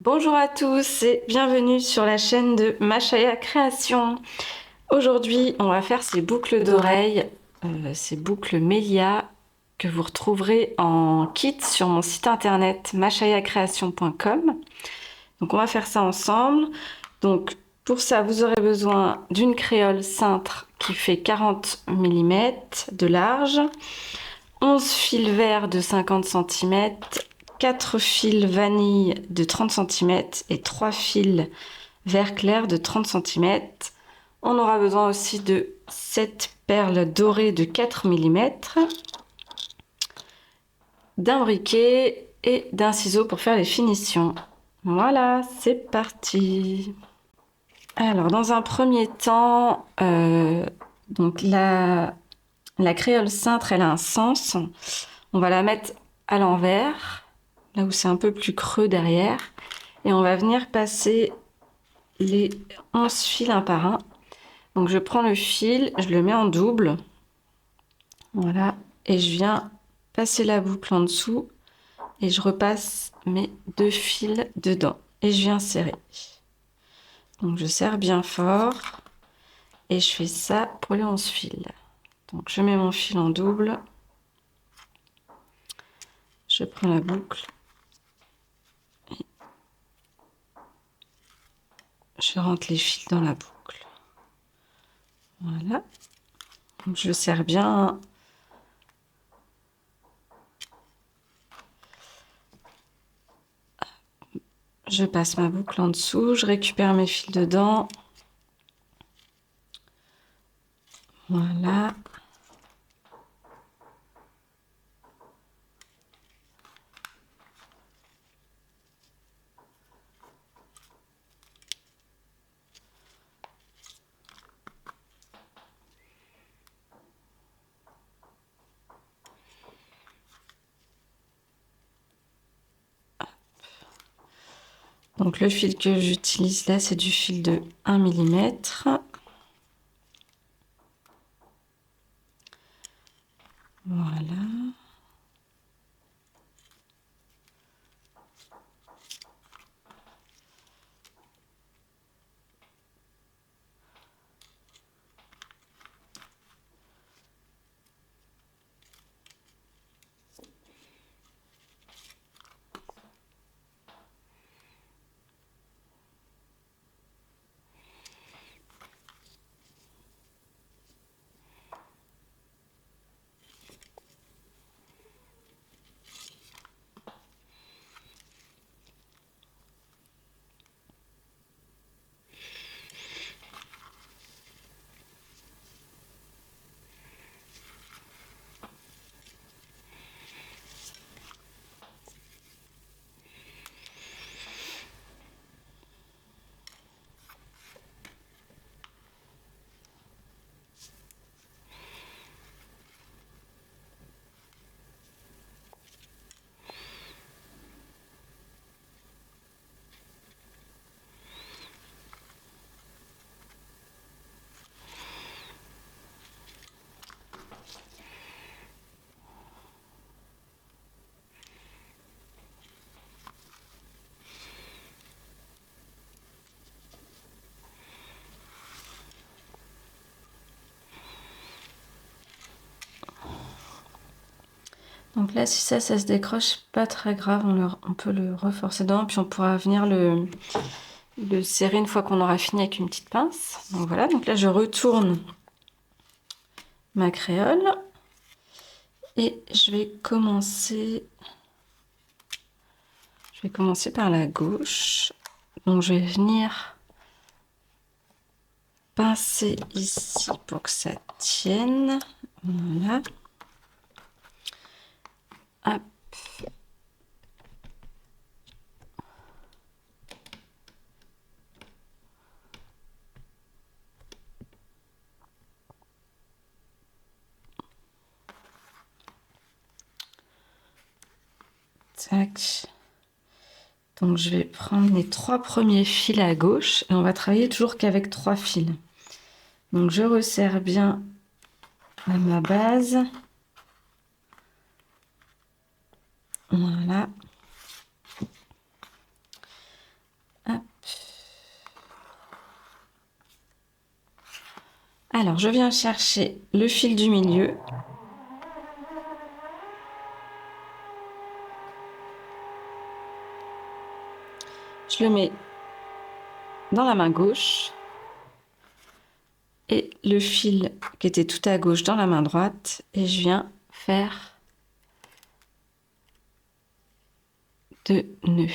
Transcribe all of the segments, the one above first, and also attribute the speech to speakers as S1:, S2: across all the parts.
S1: Bonjour à tous et bienvenue sur la chaîne de Mashaya Création. Aujourd'hui, on va faire ces boucles d'oreilles, ces boucles Melia que vous retrouverez en kit sur mon site internet mashayacreation.com. Donc on va faire ça ensemble. Donc pour ça, vous aurez besoin d'une créole cintre qui fait 40 mm de large, 11 fils verts de 50 cm, 4 fils vanille de 30 cm et 3 fils vert clair de 30 cm. On aura besoin aussi de 7 perles dorées de 4 mm, d'un briquet et d'un ciseau pour faire les finitions. Voilà, c'est parti. Alors, dans un premier temps, donc la créole cintre, elle a un sens. On va la mettre à l'envers, là où c'est un peu plus creux derrière. Et on va venir passer les 11 fils un par un. Donc je prends le fil, je le mets en double. Voilà. Et je viens passer la boucle en dessous. Et je repasse mes 2 fils dedans. Et je viens serrer. Donc je serre bien fort. Et je fais ça pour les 11 fils. Donc je mets mon fil en double. Je prends la boucle. Je rentre les fils dans la boucle. Voilà. Donc je serre bien. Je passe ma boucle en dessous. Je récupère mes fils dedans. Voilà. Donc le fil que j'utilise là, c'est du fil de 1 mm. Voilà. Donc là, si ça se décroche, pas très grave, on peut le reforcer dedans, puis on pourra venir le serrer une fois qu'on aura fini avec une petite pince. Donc voilà, donc là je retourne ma créole et je vais commencer par la gauche. Donc je vais venir pincer ici pour que ça tienne. Voilà. Hop. Tac. Donc je vais prendre les 3 premiers fils à gauche et on va travailler toujours qu'avec 3 fils. Donc je resserre bien à ma base. Voilà. Alors, je viens chercher le fil du milieu. Je le mets dans la main gauche. Et le fil qui était tout à gauche dans la main droite. Et je viens faire 2 nœuds.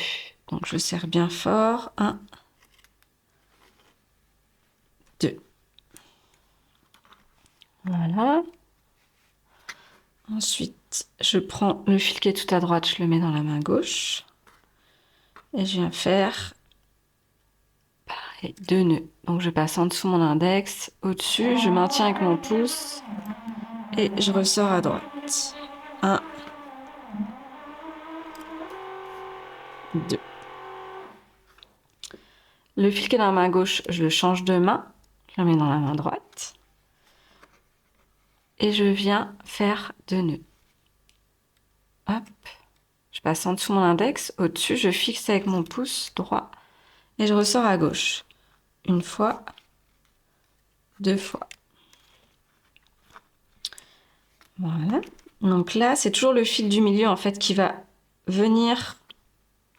S1: Donc, je serre bien fort. 1, 2. Voilà. Ensuite, je prends le fil qui est tout à droite, je le mets dans la main gauche. Et je viens faire pareil, 2 nœuds. Donc je passe en dessous mon index, au-dessus, je maintiens avec mon pouce et je ressors à droite. 1, 2. Le fil qui est dans la main gauche, je le change de main, je le mets dans la main droite. Et je viens faire 2 nœuds. Hop. Je passe en dessous mon index, au-dessus, je fixe avec mon pouce droit et je ressors à gauche. 1 fois, 2 fois. Voilà. Donc là, c'est toujours le fil du milieu en fait qui va venir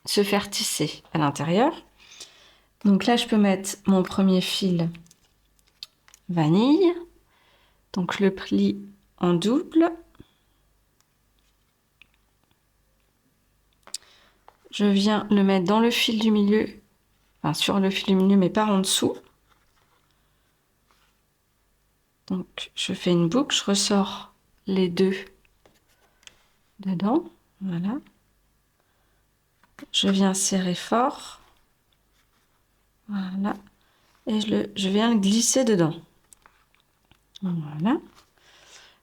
S1: se faire tisser à l'intérieur. Donc là, je peux mettre mon premier fil vanille. Donc je le plie en double. Je viens le mettre dans le fil du milieu, enfin sur le fil du milieu, mais par en dessous. Donc je fais une boucle, je ressors les 2 dedans. Voilà. Je viens serrer fort. Voilà. Et je viens le glisser dedans. Voilà.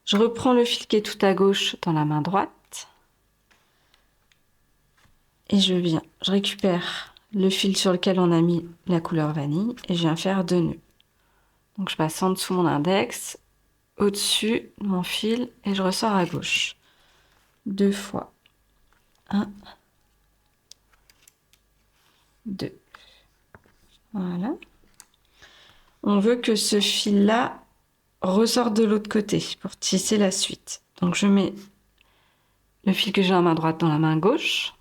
S1: Je reprends le fil qui est tout à gauche dans la main droite. Et je récupère le fil sur lequel on a mis la couleur vanille et je viens faire 2 nœuds. Donc je passe en dessous mon index, au-dessus de mon fil et je ressors à gauche. 2 fois. 1, 2. Voilà. On veut que ce fil-là ressorte de l'autre côté pour tisser la suite. Donc je mets le fil que j'ai en main droite dans la main gauche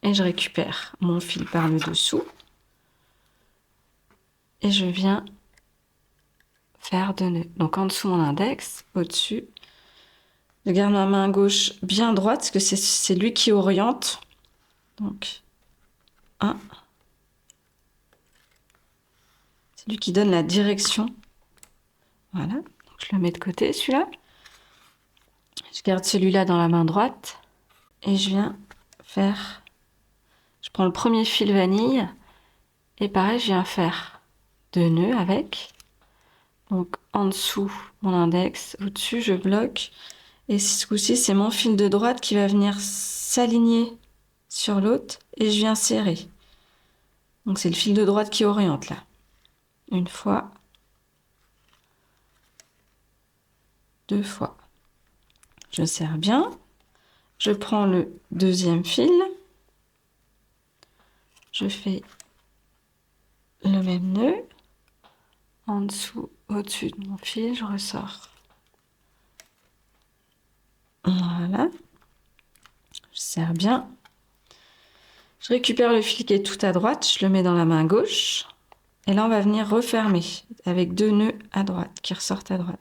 S1: et je récupère mon fil par le dessous et je viens faire 2 nœuds. Donc en dessous mon index, au-dessus, je garde ma main gauche bien droite parce que c'est lui qui oriente. Donc 1, c'est lui qui donne la direction. Voilà, donc je le mets de côté celui-là. Je garde celui-là dans la main droite et je viens faire, je prends le premier fil vanille et pareil, je viens faire 2 nœuds avec. Donc en dessous mon index, au-dessus je bloque et ce coup-ci c'est mon fil de droite qui va venir s'aligner sur l'autre et je viens serrer. Donc c'est le fil de droite qui oriente là. 1 fois, 2 fois. Je serre bien. Je prends le deuxième fil. Je fais le même nœud. En dessous, au-dessus de mon fil, je ressors. Voilà. Je serre bien. Je récupère le fil qui est tout à droite, je le mets dans la main gauche. Et là, on va venir refermer avec 2 nœuds à droite qui ressortent à droite.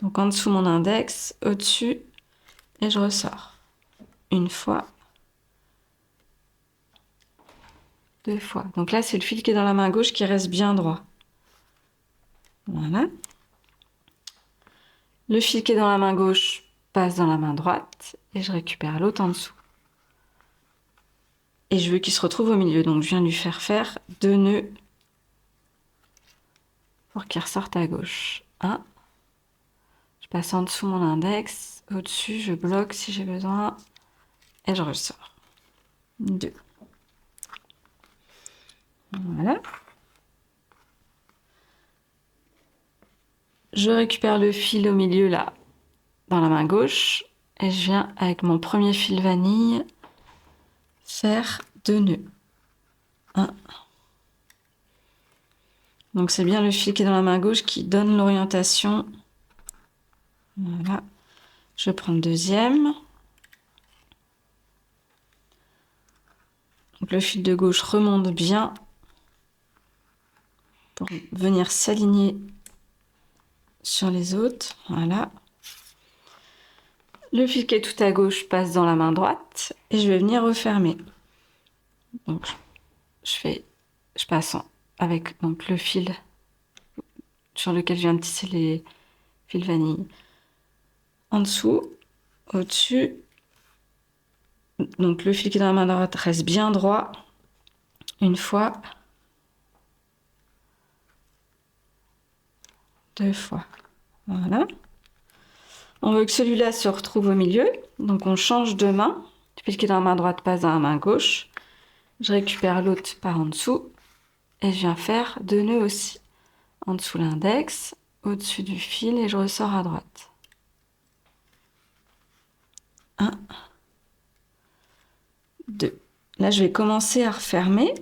S1: Donc en dessous mon index, au-dessus, et je ressors. 1 fois, 2 fois. Donc là, c'est le fil qui est dans la main gauche qui reste bien droit. Voilà. Le fil qui est dans la main gauche passe dans la main droite et je récupère l'autre en dessous. Et je veux qu'il se retrouve au milieu, donc je viens lui faire 2 nœuds pour qu'il ressorte à gauche. 1, je passe en dessous mon index, au-dessus je bloque si j'ai besoin et je ressors. 2. Voilà. Je récupère le fil au milieu là, dans la main gauche, et je viens avec mon premier fil vanille faire 2 nœuds. 1, Donc c'est bien le fil qui est dans la main gauche qui donne l'orientation. Voilà. Je prends le deuxième. Donc le fil de gauche remonte bien pour venir s'aligner sur les autres. Voilà. Le fil qui est tout à gauche passe dans la main droite et je vais venir refermer. Donc je passe avec donc le fil sur lequel je viens de tisser les fils vanille. En dessous, au-dessus. Donc le fil qui est dans la main droite reste bien droit. Une fois. Deux fois. Voilà. On veut que celui-là se retrouve au milieu. Donc on change de main. Le fil qui est dans la main droite passe dans la main gauche. Je récupère l'autre par en dessous. Et je viens faire 2 nœuds aussi. En dessous l'index, au-dessus du fil et je ressors à droite. 1, 2. Là, je vais commencer à refermer.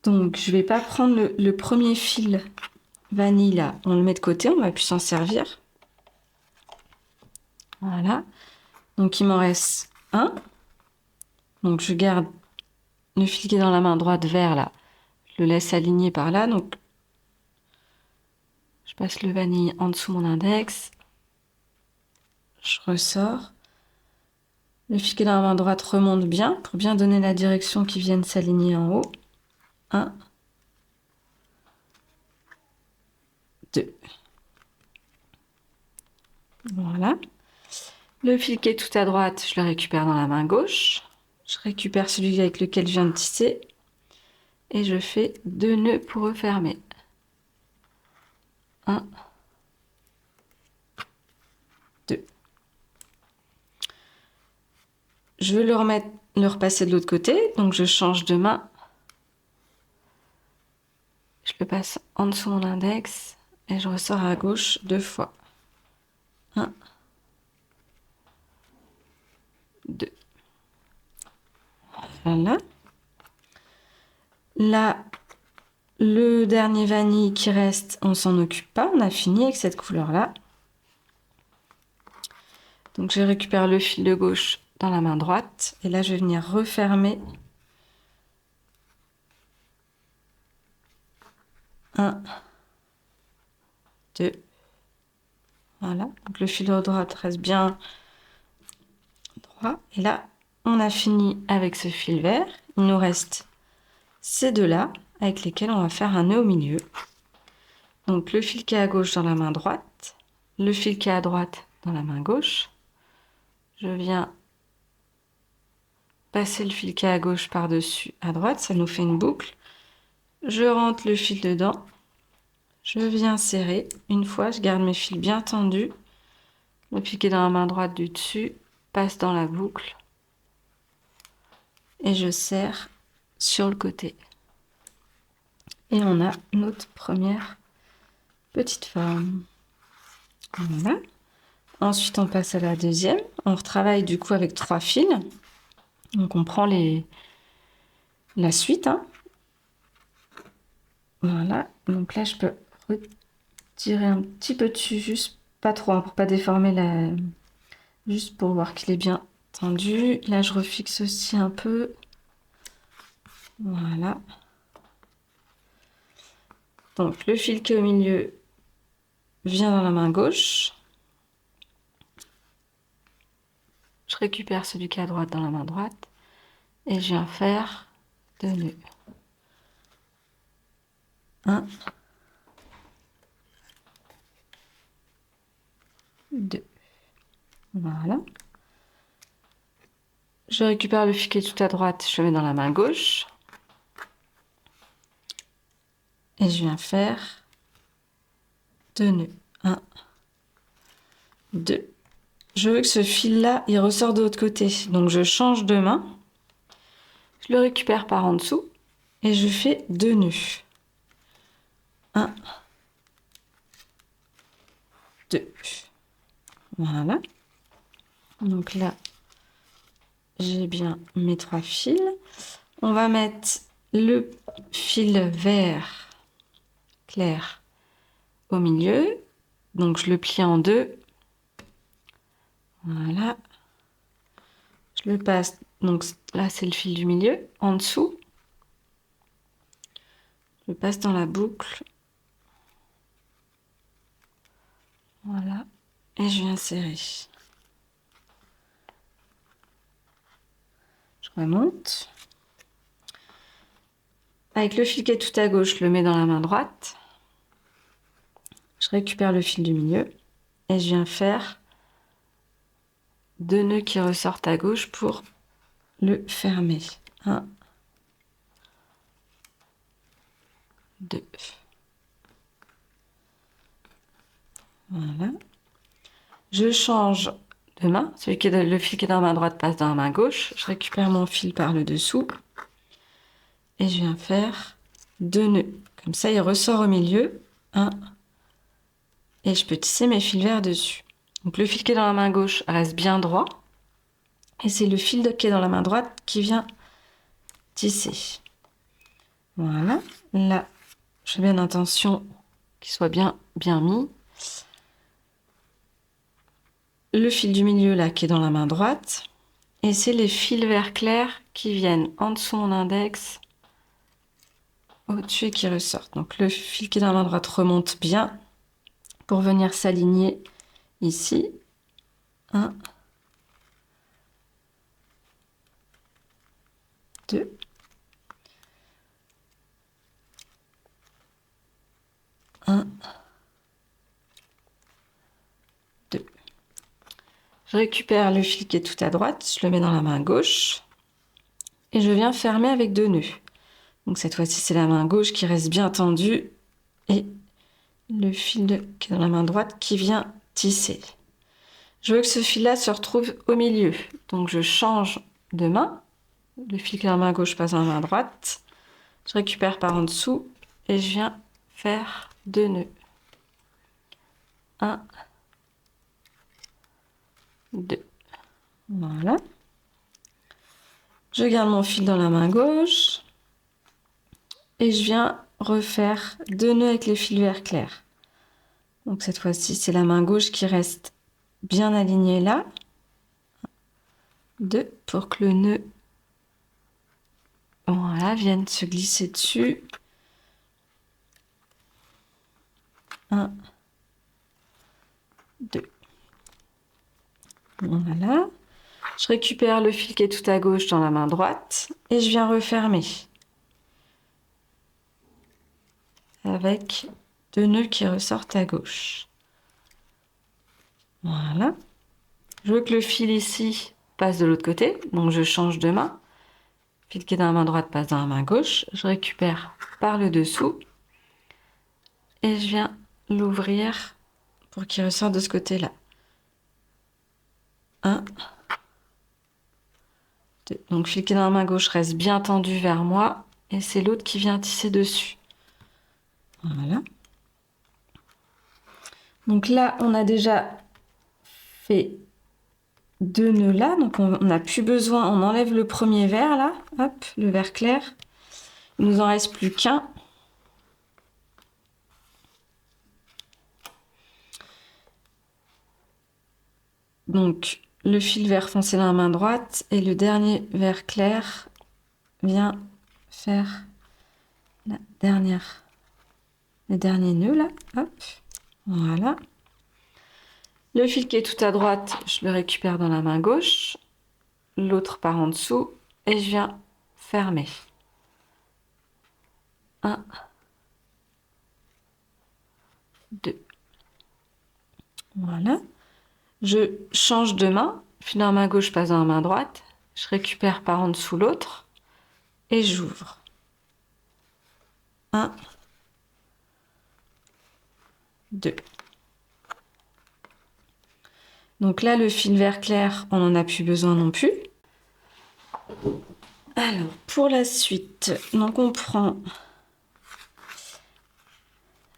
S1: Donc, je ne vais pas prendre le premier fil vanille là. On le met de côté, on ne va plus s'en servir. Voilà. Donc, il m'en reste un. Donc, je garde le fil qui est dans la main droite vert là. Je le laisse aligner par là. Donc, je passe le vanille en dessous mon index. Je ressors. Le fil qui est dans la main droite remonte bien pour bien donner la direction qui vienne s'aligner en haut. 1, 2. Voilà. Le fil qui est tout à droite, je le récupère dans la main gauche. Je récupère celui avec lequel je viens de tisser. Et je fais 2 nœuds pour refermer. 1, 2. Je veux le repasser de l'autre côté, donc je change de main. Je le passe en dessous mon index et je ressors à gauche 2 fois. 1, 2. Voilà. Là, le dernier vanille qui reste, on s'en occupe pas, on a fini avec cette couleur-là. Donc je récupère le fil de gauche dans la main droite et là je vais venir refermer 1, 2. Voilà, donc le fil de droite reste bien droit. Et là, on a fini avec ce fil vert. Il nous reste ces deux-là avec lesquels on va faire un nœud au milieu. Donc le fil qui est à gauche dans la main droite, le fil qui est à droite dans la main gauche. Je viens passer le fil qui est à gauche par-dessus à droite, ça nous fait une boucle. Je rentre le fil dedans, je viens serrer. Une fois, je garde mes fils bien tendus. Le fil qui est dans la main droite du dessus passe dans la boucle et je serre sur le côté. Et on a notre première petite forme. Voilà. Ensuite, on passe à la deuxième. On retravaille du coup avec 3 fils. Donc, on prend la suite. Hein. Voilà. Donc là, je peux retirer un petit peu dessus, juste pas trop, hein, pour pas déformer la... Juste pour voir qu'il est bien tendu. Là, je refixe aussi un peu. Voilà. Donc, le fil qui est au milieu vient dans la main gauche. Je récupère celui qui est à droite dans la main droite. Et je viens faire 2 nœuds. 1, 2. Voilà. Je récupère le fil qui est tout à droite, je le mets dans la main gauche. Et je viens faire 2 nœuds. 1, 2. Je veux que ce fil-là, il ressort de l'autre côté. Donc je change de main. Je le récupère par en dessous. Et je fais 2 nœuds. 1, 2. Voilà. Donc là, j'ai bien mes 3 fils. On va mettre le fil vert clair au milieu. Donc je le plie en deux. Voilà. Je le passe. Donc là c'est le fil du milieu. En dessous. Je le passe dans la boucle. Voilà. Et je viens serrer. Je remonte. Avec le fil qui est tout à gauche, je le mets dans la main droite. Je récupère le fil du milieu et je viens faire 2 nœuds qui ressortent à gauche pour le fermer. 1, 2. Voilà. Je change de main. Le fil qui est dans la main droite passe dans la main gauche. Je récupère mon fil par le dessous et je viens faire 2 nœuds. Comme ça, il ressort au milieu. 1. Et je peux tisser mes fils verts dessus. Donc le fil qui est dans la main gauche reste bien droit. Et c'est le fil qui est dans la main droite qui vient tisser. Voilà. Là, je fais bien attention qu'il soit bien mis. Le fil du milieu là qui est dans la main droite. Et c'est les fils verts clairs qui viennent en dessous mon index, au-dessus et qui ressortent. Donc le fil qui est dans la main droite remonte bien pour venir s'aligner ici. 1, 2. 1, 2. Je récupère le fil qui est tout à droite, je le mets dans la main gauche et je viens fermer avec 2 nœuds. Donc cette fois-ci, c'est la main gauche qui reste bien tendue et le fil qui est dans la main droite qui vient tisser. Je veux que ce fil-là se retrouve au milieu. Donc je change de main. Le fil qui est dans la main gauche passe dans la main droite. Je récupère par en dessous et je viens faire 2 nœuds. 1, 2. Voilà. Je garde mon fil dans la main gauche et je viens refaire 2 nœuds avec les fils verts clairs. Donc cette fois-ci, c'est la main gauche qui reste bien alignée là. 2 pour que le nœud, voilà, vienne se glisser dessus. 1, 2. Voilà. Je récupère le fil qui est tout à gauche dans la main droite et je viens refermer avec 2 nœuds qui ressortent à gauche. Voilà. Je veux que le fil ici passe de l'autre côté, donc je change de main. Le fil qui est dans la main droite passe dans la main gauche. Je récupère par le dessous et je viens l'ouvrir pour qu'il ressorte de ce côté-là. 1, 2. Donc le fil qui est dans la main gauche reste bien tendu vers moi et c'est l'autre qui vient tisser dessus. Voilà. Donc là, on a déjà fait 2 nœuds là, donc on n'a plus besoin, on enlève le premier vert là, hop, le vert clair. Il nous en reste plus qu'un. Donc le fil vert foncé dans la main droite et le dernier vert clair vient faire le dernier nœud là, hop, voilà. Le fil qui est tout à droite, je le récupère dans la main gauche, l'autre par en dessous et je viens fermer. 1, 2. Voilà. Je change de main, fil dans la main gauche passe dans la main droite, je récupère par en dessous l'autre et j'ouvre. 1, 2. Donc là, le fil vert clair, on n'en a plus besoin non plus. Alors, pour la suite, donc on prend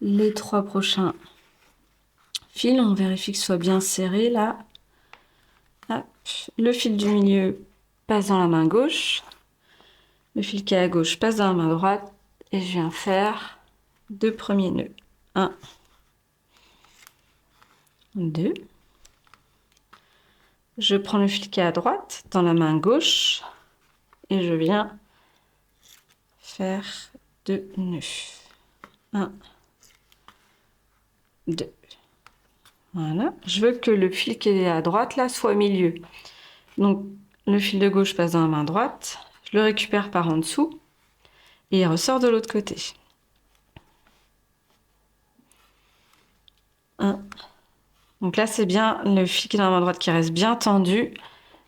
S1: les 3 prochains fils, on vérifie que ce soit bien serré là. Hop. Le fil du milieu passe dans la main gauche. Le fil qui est à gauche passe dans la main droite et je viens faire 2 premiers nœuds. 1, 2. Je prends le fil qui est à droite dans la main gauche et je viens faire 2 nœuds. 1, 2. Voilà. Je veux que le fil qui est à droite là soit au milieu. Donc le fil de gauche passe dans la main droite, je le récupère par en dessous et il ressort de l'autre côté. 1. Donc là c'est bien le fil qui est dans la main droite qui reste bien tendu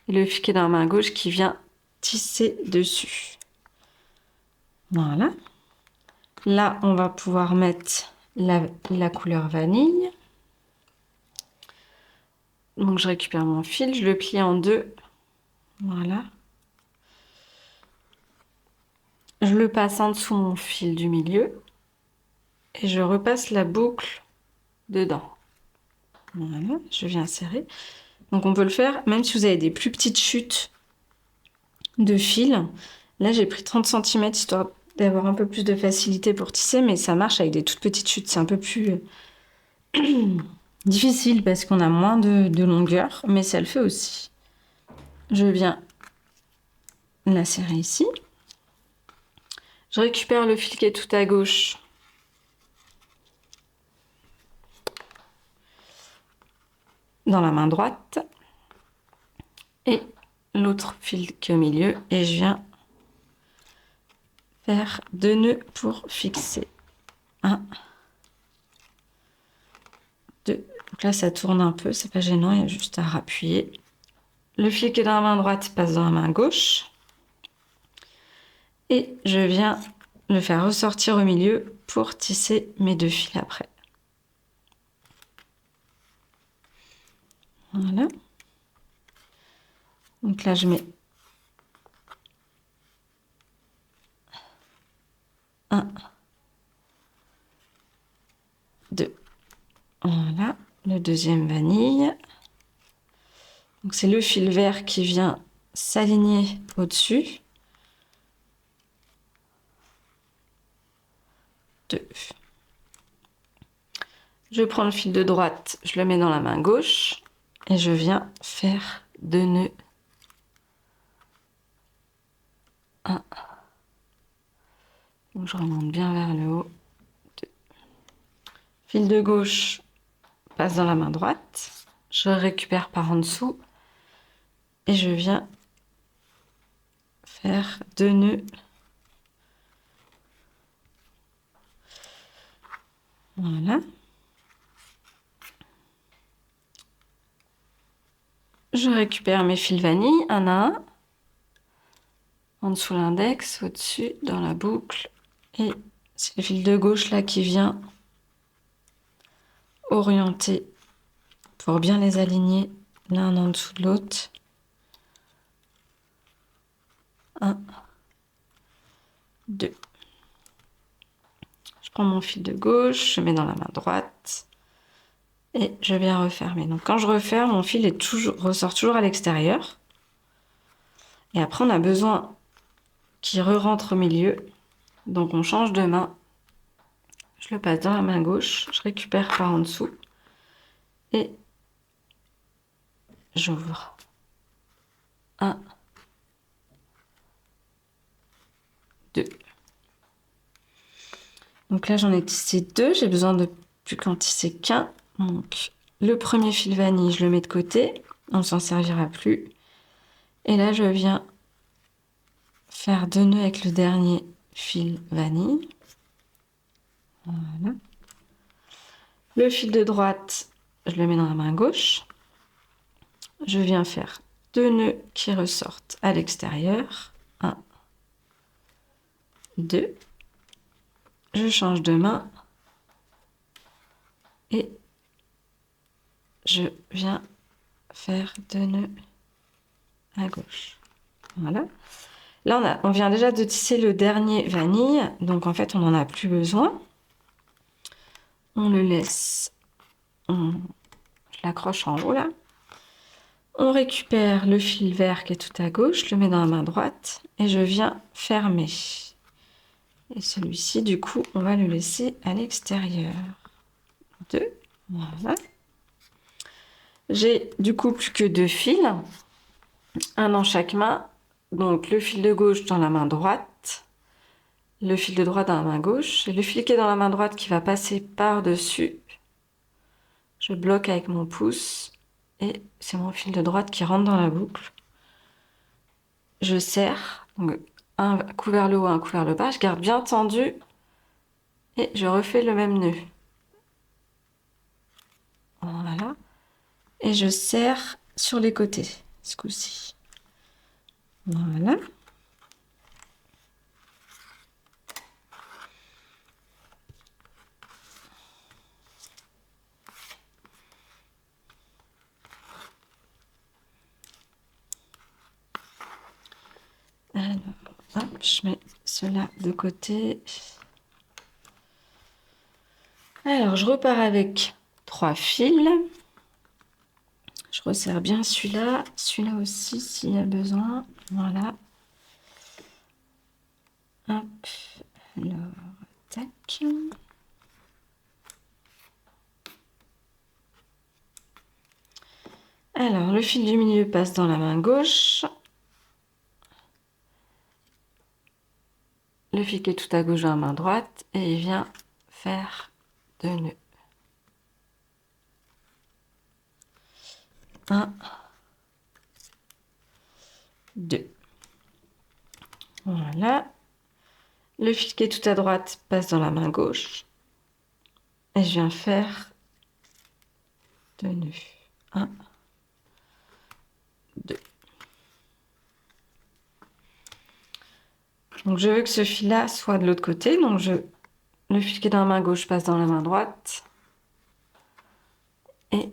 S1: et le fil qui est dans la main gauche qui vient tisser dessus. Voilà. Là on va pouvoir mettre la couleur vanille. Donc je récupère mon fil, je le plie en deux. Voilà. Je le passe en dessous mon fil du milieu et je repasse la boucle dedans. Voilà, je viens serrer. Donc on peut le faire même si vous avez des plus petites chutes de fil. Là j'ai pris 30 cm histoire d'avoir un peu plus de facilité pour tisser, mais ça marche avec des toutes petites chutes. C'est un peu plus difficile parce qu'on a moins de longueur, mais ça le fait aussi. Je viens la serrer ici. Je récupère le fil qui est tout à gauche. Dans la main droite. Et l'autre fil qui est au milieu. Et je viens faire 2 nœuds pour fixer. 1, 2. Donc là, ça tourne un peu, c'est pas gênant, il y a juste à rappuyer. Le fil qui est dans la main droite passe dans la main gauche. Et je viens le faire ressortir au milieu pour tisser mes 2 fils après. Voilà. Donc là, je mets 1, 2. Voilà, le deuxième vanille. Donc c'est le fil vert qui vient s'aligner au-dessus. 2. Je prends le fil de droite, je le mets dans la main gauche et je viens faire 2 nœuds. 1. Donc je remonte bien vers le haut. 2. Fil de gauche passe dans la main droite. Je récupère par en dessous et je viens faire 2 nœuds. Voilà. Je récupère mes fils vanille, un à un. En dessous l'index, au-dessus, dans la boucle. Et c'est le fil de gauche là qui vient orienter pour bien les aligner l'un en dessous de l'autre. 1, 2. Je prends mon fil de gauche, je mets dans la main droite et je viens refermer. Donc quand je referme, mon fil ressort toujours à l'extérieur. Et après, on a besoin qu'il re-rentre au milieu. Donc on change de main. Je le passe dans la main gauche, je récupère par en dessous et j'ouvre. 1, 2. Donc là, j'en ai tissé 2. J'ai besoin de plus qu'en tisser qu'un. Donc le premier fil vanille, je le mets de côté. On ne s'en servira plus. Et là, je viens faire 2 nœuds avec le dernier fil vanille. Voilà. Le fil de droite, je le mets dans la main gauche. Je viens faire 2 nœuds qui ressortent à l'extérieur. 1, 2. Je change de main. Et je viens faire 2 nœuds à gauche. Voilà. Là, on vient déjà de tisser le dernier vanille. Donc, en fait, on n'en a plus besoin. On le laisse. Je l'accroche en haut, là. On récupère le fil vert qui est tout à gauche, je le mets dans la main droite et je viens fermer. Et celui-ci, du coup, on va le laisser à l'extérieur. 2, voilà. J'ai du coup plus que 2 fils, un dans chaque main. Donc le fil de gauche dans la main droite, le fil de droite dans la main gauche, et le fil qui est dans la main droite qui va passer par-dessus. Je bloque avec mon pouce et c'est mon fil de droite qui rentre dans la boucle. Je serre, donc un coup vers le haut, un coup vers le bas, je garde bien tendu et je refais le même nœud. Voilà. Et je serre sur les côtés, ce coup-ci. Voilà. Alors, hop, je mets cela de côté. Alors, je repars avec 3 fils. Je resserre bien celui-là aussi s'il y a besoin. Voilà. Hop. Alors, tac. Alors, le fil du milieu passe dans la main gauche. Le fil qui est tout à gauche dans la main droite et il vient faire 2 nœuds. 1, 2. Voilà. Le fil qui est tout à droite passe dans la main gauche. Et je viens faire 2 nœuds. 1, 2. Donc je veux que ce fil-là soit de l'autre côté. Donc le fil qui est dans la main gauche passe dans la main droite. Et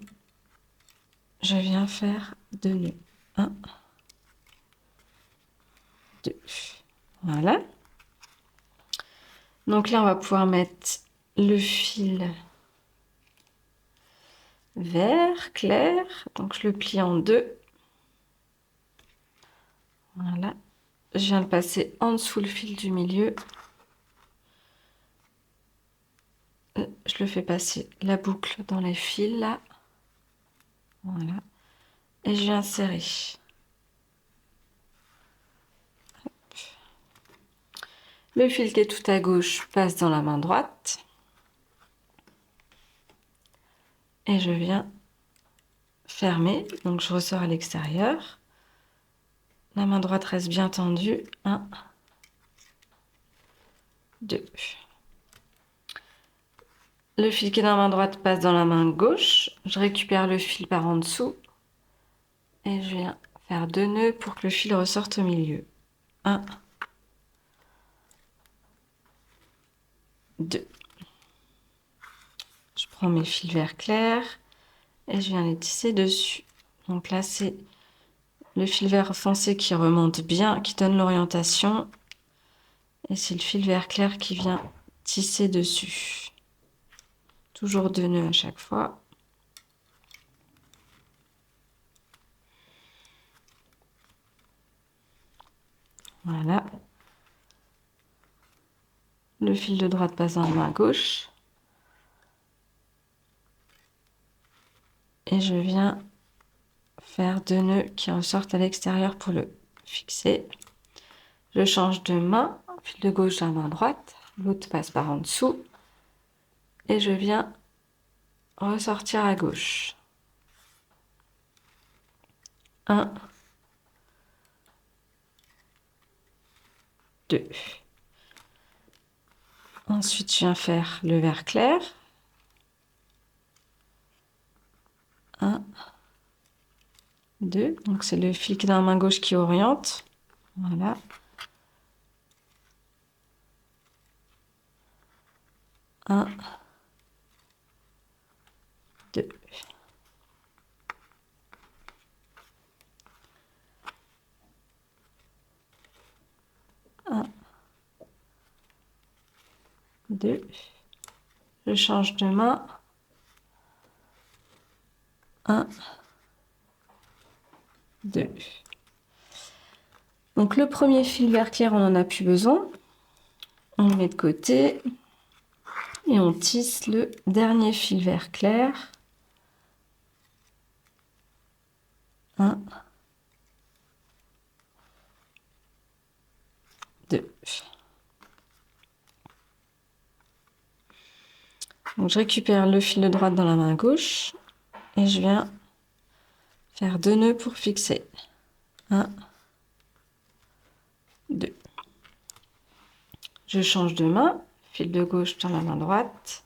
S1: je viens faire 2 nœuds. 1, 2. Voilà. Donc là, on va pouvoir mettre le fil vert, clair. Donc je le plie en 2. Voilà. Je viens le passer en dessous le fil du milieu. Je le fais passer la boucle dans les fils là. Voilà. Et je viens serrer. Le fil qui est tout à gauche passe dans la main droite. Et je viens fermer. Donc je ressors à l'extérieur. La main droite reste bien tendue. 1, 2. Le fil qui est dans la main droite passe dans la main gauche. Je récupère le fil par en dessous. Et je viens faire 2 nœuds pour que le fil ressorte au milieu. 1, 2. Je prends mes fils vert clair et je viens les tisser dessus. Donc là, c'est le fil vert foncé qui remonte bien, qui donne l'orientation. Et c'est le fil vert clair qui vient tisser dessus. Toujours 2 nœuds à chaque fois. Voilà. Le fil de droite passe dans la main gauche. Et je viens faire 2 nœuds qui ressortent à l'extérieur pour le fixer. Je change de main, fil de gauche dans la main droite, l'autre passe par en dessous. Et je viens ressortir à gauche. 1, 2. Ensuite, je viens faire le vert clair. 1, 2. Donc, c'est le fil qui est dans la main gauche qui oriente. Voilà. 1, 2. 1, 2. Je change de main. 1, 2. Donc le premier fil vert clair, on n'en a plus besoin. On le met de côté et on tisse le dernier fil vert clair. 1, 2. Donc je récupère le fil de droite dans la main gauche et je viens faire 2 nœuds pour fixer. 1, 2. Je change de main, fil de gauche dans la main droite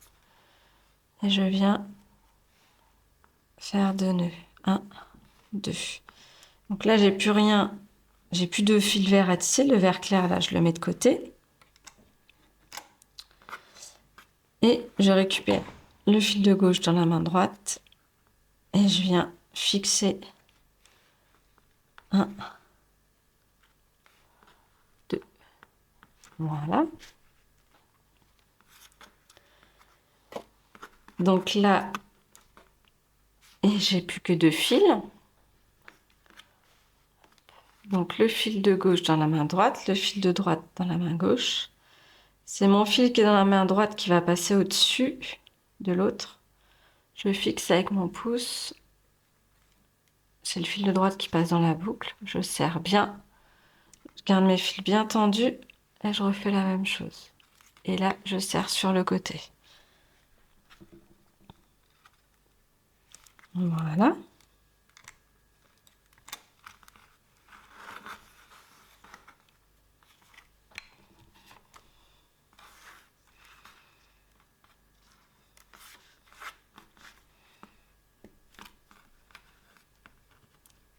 S1: et je viens faire 2 nœuds. 1, 2. Donc là, j'ai plus rien, j'ai plus de fil vert à tisser. Le vert clair, là, je le mets de côté. Et je récupère le fil de gauche dans la main droite et je viens fixer 1, 2. Voilà. Donc là, et j'ai plus que 2 fils. Donc le fil de gauche dans la main droite, le fil de droite dans la main gauche. C'est mon fil qui est dans la main droite qui va passer au-dessus de l'autre. Je fixe avec mon pouce. C'est le fil de droite qui passe dans la boucle. Je serre bien. Je garde mes fils bien tendus et je refais la même chose. Et là, je serre sur le côté. Voilà.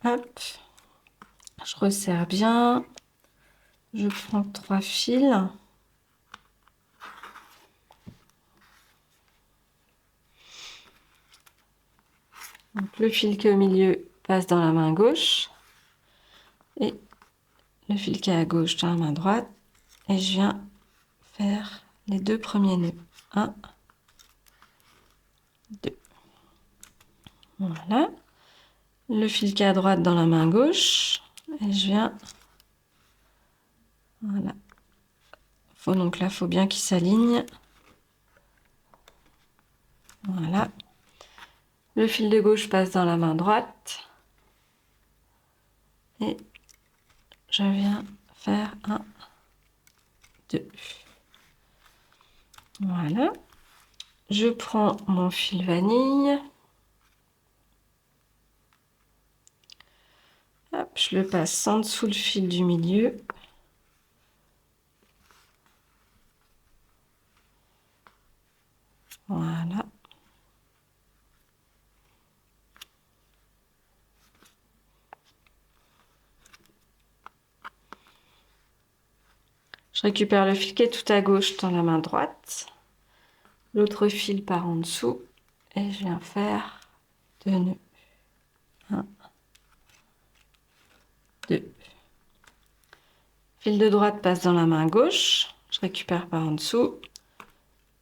S1: Hop. Je resserre bien. Je prends 3 fils. Donc, le fil qui est au milieu passe dans la main gauche. Et le fil qui est à gauche dans la main droite. Et je viens faire les 2 premiers nœuds. 1, 2. Voilà. Le fil qui est à droite dans la main gauche. Et je viens... Voilà. Donc là, il faut bien qu'il s'aligne. Voilà. Le fil de gauche passe dans la main droite. Et je viens faire 1, 2. Voilà. Je prends mon fil vanille. Hop, je le passe en dessous le fil du milieu. Voilà. Je récupère le fil qui est tout à gauche dans la main droite. L'autre fil part en dessous et je viens faire 2 nœuds. 1, 2. Fil de droite passe dans la main gauche. Je récupère par en dessous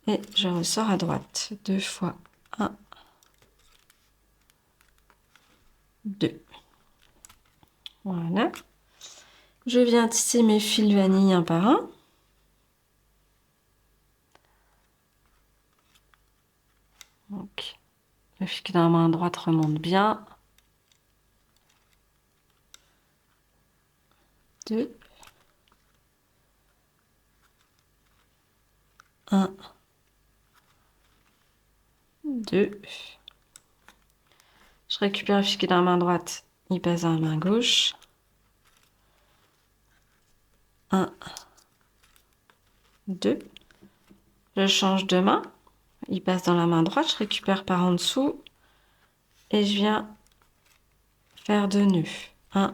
S1: et je ressors à droite. 2 fois 1, 2. Voilà. Je viens tisser mes fils vanille un par un. Donc, le fil qui est dans la main droite remonte bien. 2. 1, 2. Je récupère le fil qui est dans la main droite, il passe dans la main gauche. 1, 2. Je change de main, il passe dans la main droite, je récupère par en dessous et je viens faire 2 nœuds. 1,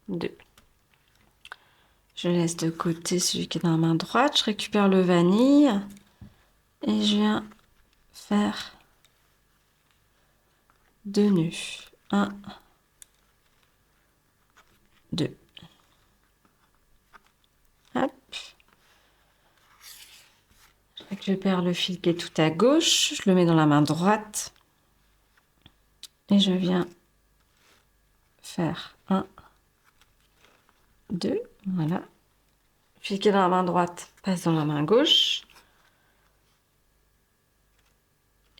S1: 2. Je laisse de côté celui qui est dans la main droite, je récupère le vanille et je viens faire 2 nœuds. 1, 2. Hop. Je récupère le fil qui est tout à gauche, je le mets dans la main droite et je viens faire 1, 2, voilà. Fil qui est dans la main droite passe dans la main gauche.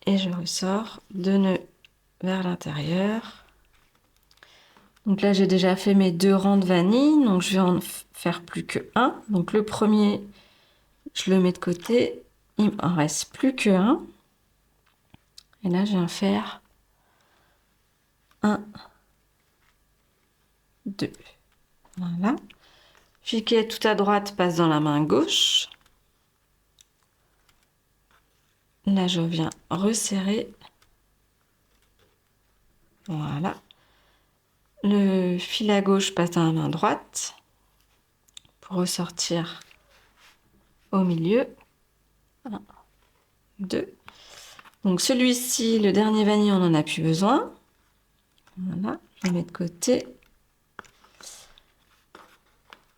S1: Et je ressors 2 nœuds vers l'intérieur. Donc là, j'ai déjà fait mes 2 rangs de vanille, donc je vais en faire plus que 1. Donc le premier, je le mets de côté, il m'en reste plus que 1. Et là, je viens faire 1, 2. Voilà. Fil qui est tout à droite passe dans la main gauche. Là, je viens resserrer. Voilà. Le fil à gauche passe dans la main droite pour ressortir au milieu. 1, 2. Donc celui-ci, le dernier vanille, on n'en a plus besoin. Voilà, je le mets de côté.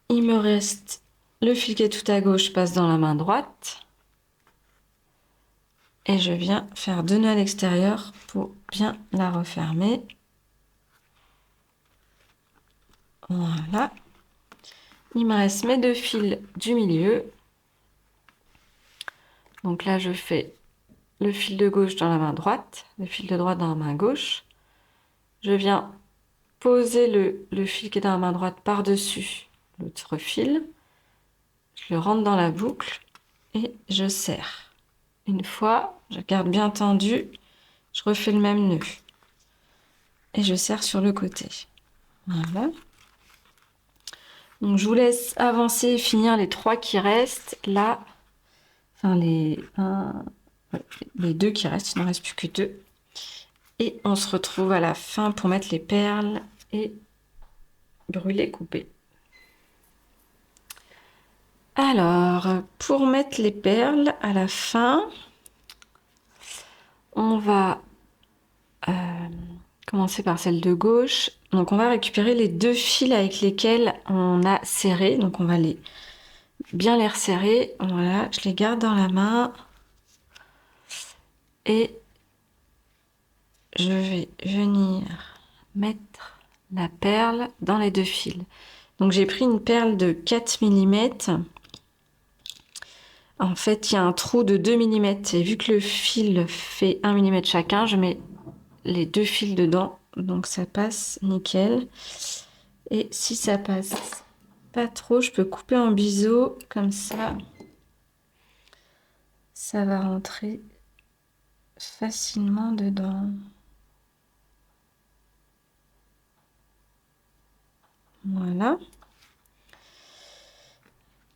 S1: Il me reste le fil qui est tout à gauche passe dans la main droite. Et je viens faire 2 nœuds à l'extérieur pour bien la refermer. Voilà. Il me reste mes 2 fils du milieu. Donc là, je fais le fil de gauche dans la main droite, le fil de droite dans la main gauche. Je viens poser le fil qui est dans la main droite par-dessus l'autre fil. Je le rentre dans la boucle et je serre. Une fois, je garde bien tendu, je refais le même nœud. Et je serre sur le côté. Voilà. Donc je vous laisse avancer et finir les 3 qui restent. Là, enfin les 2 qui restent, il n'en reste plus que 2. Et on se retrouve à la fin pour mettre les perles et brûler, couper. Alors, pour mettre les perles à la fin, on va commencer par celle de gauche. Donc on va récupérer les 2 fils avec lesquels on a serré. Donc on va bien les resserrer. Voilà, je les garde dans la main. Et je vais venir mettre la perle dans les 2 fils. Donc j'ai pris une perle de 4 mm. En fait, il y a un trou de 2 mm. Et vu que le fil fait 1 mm chacun, je mets les 2 fils dedans. Donc ça passe nickel. Et si ça passe pas trop, je peux couper en biseau. Comme ça, ça va rentrer facilement dedans. Voilà.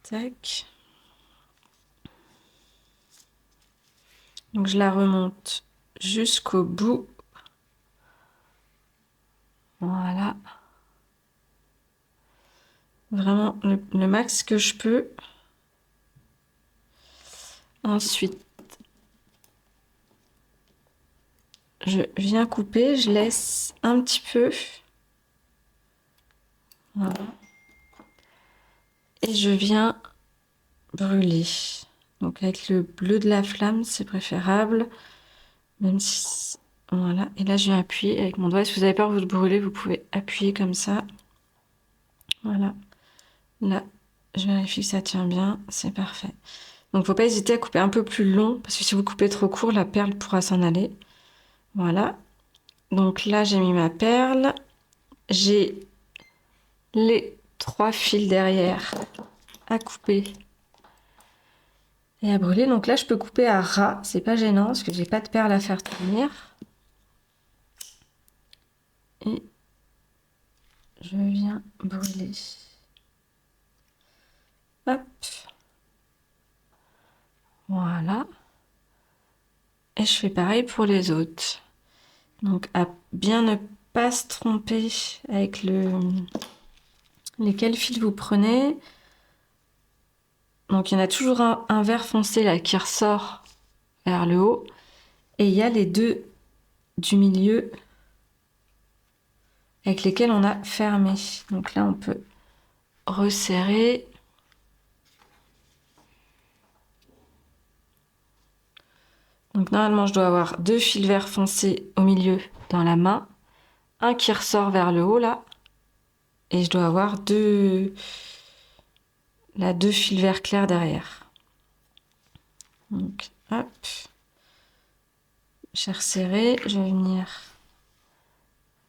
S1: Tac. Donc je la remonte jusqu'au bout. Voilà. Vraiment le max que je peux. Ensuite, je viens couper, je laisse un petit peu. Voilà. Et je viens brûler. Donc avec le bleu de la flamme, c'est préférable. Même si... Voilà. Et là, je viens appuyer avec mon doigt. Si vous avez peur de vous brûler, vous pouvez appuyer comme ça. Voilà. Là, je vérifie que ça tient bien. C'est parfait. Donc, faut pas hésiter à couper un peu plus long. Parce que si vous coupez trop court, la perle pourra s'en aller. Voilà. Donc là, j'ai mis ma perle. J'ai les 3 fils derrière à couper et à brûler. Donc là, je peux couper à ras. C'est pas gênant parce que j'ai pas de perle à faire tenir. Et je viens brûler. Hop. Voilà. Et je fais pareil pour les autres. Donc à bien ne pas se tromper avec lesquels fils vous prenez. Donc il y en a toujours un vert foncé là qui ressort vers le haut. Et il y a les 2 du milieu avec lesquels on a fermé. Donc là on peut resserrer. Donc normalement je dois avoir 2 fils verts foncés au milieu dans la main. un qui ressort vers le haut là. Et je dois avoir deux fils vert clair derrière. Donc, hop. J'ai resserré. Je vais venir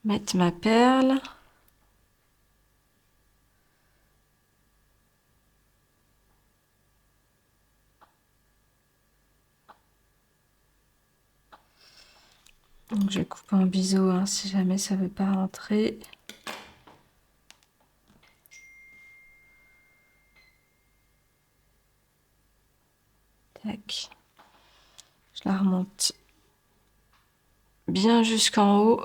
S1: mettre ma perle. Donc je coupe en biseau hein, si jamais ça ne veut pas rentrer. Tac. Je la remonte bien jusqu'en haut.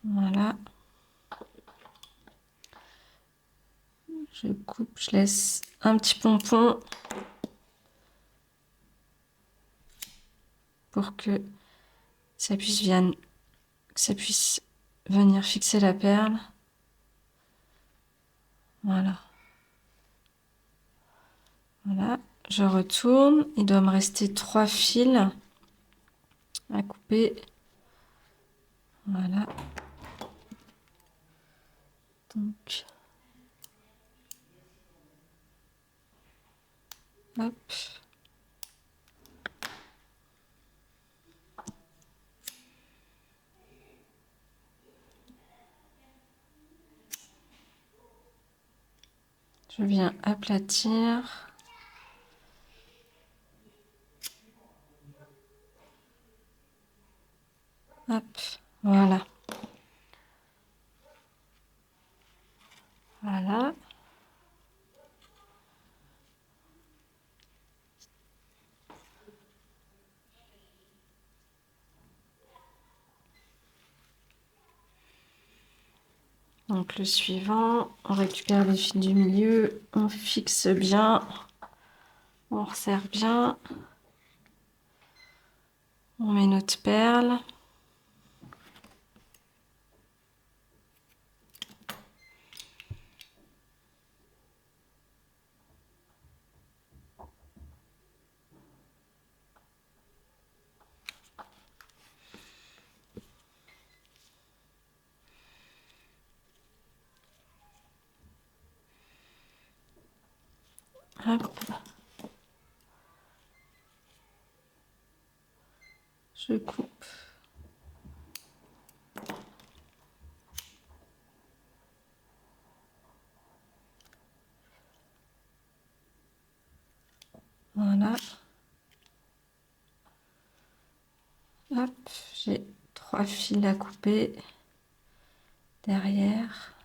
S1: Voilà. Je coupe, je laisse un petit pompon pour que ça puisse venir fixer la perle. Voilà. Voilà. Je retourne. Il doit me rester 3 fils à couper. Voilà. Donc, hop. Je viens aplatir. Hop, voilà. Voilà. Donc le suivant, on récupère les fils du milieu, on fixe bien, on resserre bien, on met notre perle. Hop. Je coupe. Voilà. Hop, j'ai 3 fils à couper derrière.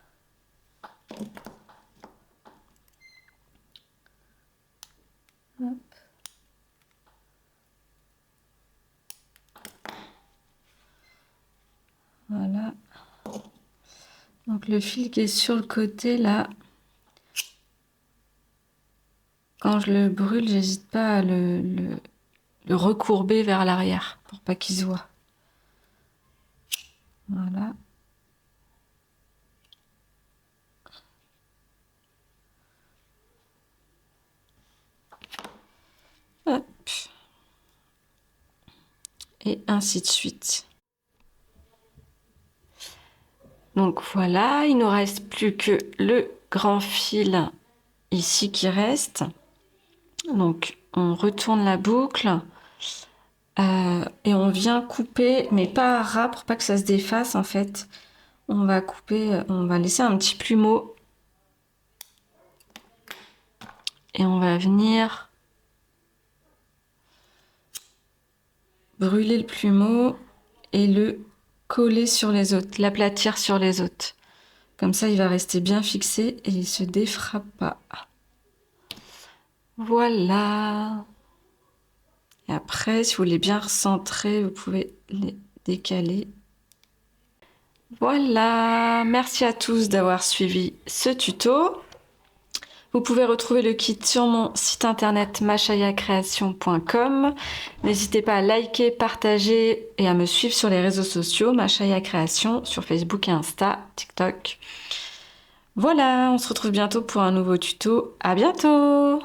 S1: Hop. Voilà. Donc le fil qui est sur le côté là, quand je le brûle, j'hésite pas à le recourber vers l'arrière pour pas qu'il se voit. Voilà. Hop. Et ainsi de suite. Donc voilà, il nous reste plus que le grand fil ici qui reste. Donc on retourne la boucle et on vient couper, mais pas à ras pour pas que ça se défasse en fait. On va couper, on va laisser un petit plumeau et on va venir brûler le plumeau et le coller sur les autres, l'aplatir sur les autres. Comme ça, il va rester bien fixé et il se défera pas. Voilà. Et après, si vous voulez bien recentrer, vous pouvez les décaler. Voilà. Merci à tous d'avoir suivi ce tuto. Vous pouvez retrouver le kit sur mon site internet machayacreation.com. N'hésitez pas à liker, partager et à me suivre sur les réseaux sociaux Machaya Création sur Facebook et Insta, TikTok. Voilà, on se retrouve bientôt pour un nouveau tuto. À bientôt!